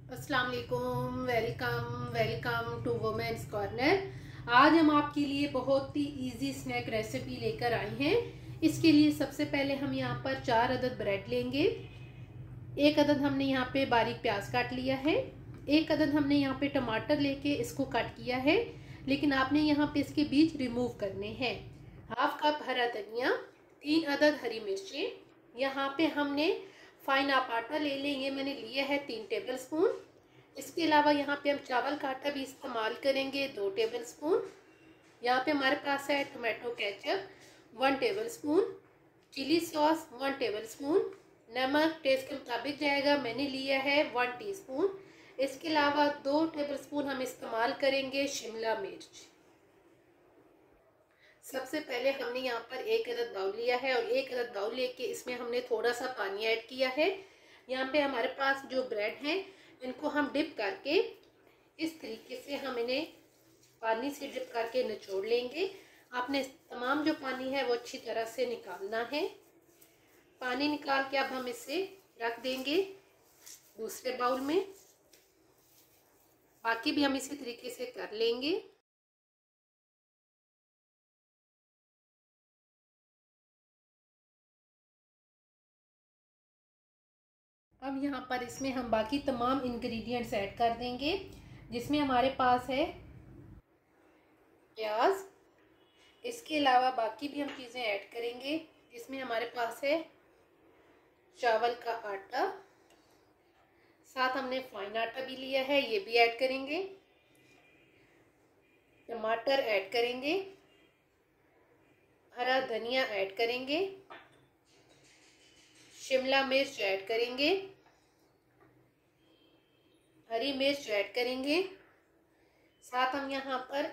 अस्सलाम वालेकुम, welcome to women's corner. आज हम आपके लिए बहुत ही इजी स्नैक रेसिपी लेकर आए हैं। इसके लिए सबसे पहले हम यहाँ पर 4 अदद ब्रेड लेंगे। 1 अदद हमने यहाँ पे बारीक प्याज काट लिया है। 1 अदद हमने यहाँ पे टमाटर लेके इसको कट किया है, लेकिन आपने यहाँ पे इसके बीज रिमूव करने हैं। हाफ कप हरा धनिया, 3 अदद हरी मिर्चें। यहाँ पे हमने फाइन आप आटा ले लें, ये मैंने लिया है 3 टेबलस्पून। इसके अलावा यहाँ पे हम चावल का आटा भी इस्तेमाल करेंगे 2 टेबलस्पून। यहाँ पे हमारे पास है tomato ketchup 1 tablespoon, chilli sauce 1 tablespoon, नमक टेस्ट के मुताबिक जाएगा, मैंने लिया है 1 टीस्पून। इसके अलावा 2 टेबलस्पून हम इस्तेमाल करेंगे शिमला मिर्च। सबसे पहले हमने यहाँ पर 1 अदद बाउल लिया है और 1 अदद बाउल लेके इसमें हमने थोड़ा सा पानी ऐड किया है। यहाँ पे हमारे पास जो ब्रेड हैं इनको हम डिप करके इस तरीके से हम इन्हें पानी से डिप करके निचोड़ लेंगे। आपने तमाम जो पानी है वो अच्छी तरह से निकालना है। पानी निकाल के अब हम इसे रख देंगे दूसरे बाउल में। बाकी भी हम इसी तरीके से कर लेंगे। अब यहाँ पर इसमें हम बाकी तमाम इंग्रेडिएंट्स ऐड कर देंगे, जिसमें हमारे पास है प्याज। इसके अलावा बाकी भी हम चीज़ें ऐड करेंगे, जिसमें हमारे पास है चावल का आटा, साथ हमने फाइन आटा भी लिया है, ये भी ऐड करेंगे। टमाटर ऐड करेंगे, हरा धनिया ऐड करेंगे, शिमला मिर्च ऐड करेंगे, हरी मिर्च ऐड करेंगे, साथ हम यहाँ पर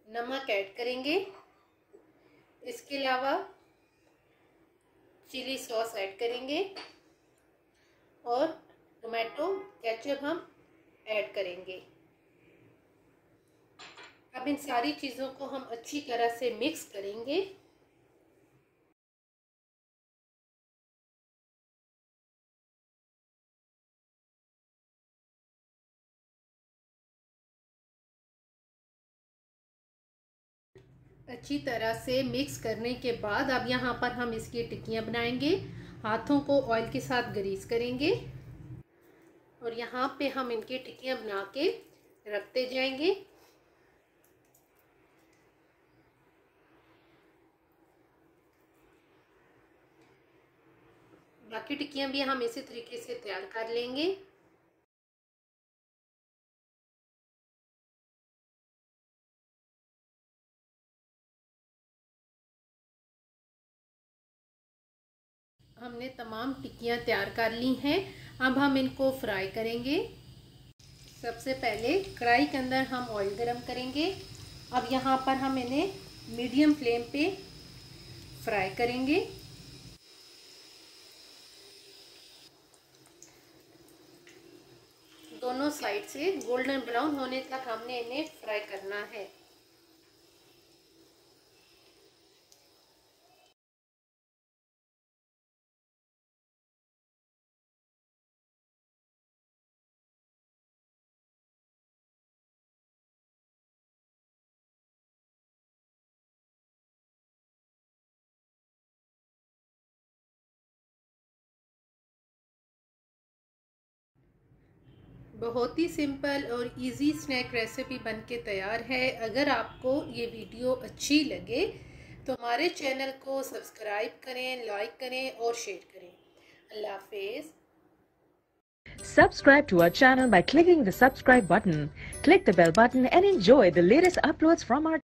नमक ऐड करेंगे। इसके अलावा चिली सॉस ऐड करेंगे और टोमेटो केचप हम ऐड करेंगे। अब इन सारी चीज़ों को हम अच्छी तरह से मिक्स करेंगे। अच्छी तरह से मिक्स करने के बाद अब यहाँ पर हम इसकी टिक्कियाँ बनाएंगे। हाथों को ऑयल के साथ ग्रीस करेंगे और यहाँ पे हम इनकी टिक्कियाँ बना के रखते जाएंगे। बाकी टिक्कियाँ भी हम इसी तरीके से तैयार कर लेंगे। हमने तमाम टिक्कियाँ तैयार कर ली हैं। अब हम इनको फ्राई करेंगे। सबसे पहले कढ़ाई के अंदर हम ऑयल गरम करेंगे। अब यहाँ पर हम इन्हें मीडियम फ्लेम पे फ्राई करेंगे। दोनों साइड से गोल्डन ब्राउन होने तक हमने इन्हें फ्राई करना है। बहुत ही सिंपल और इजी स्नैक रेसिपी बनके तैयार है। अगर आपको ये वीडियो अच्छी लगे तो हमारे चैनल को सब्सक्राइब करें, लाइक करें और शेयर करें। अल्लाह हाफिज़। Subscribe to our channel by clicking the subscribe button. Click the bell button and enjoy the latest uploads from our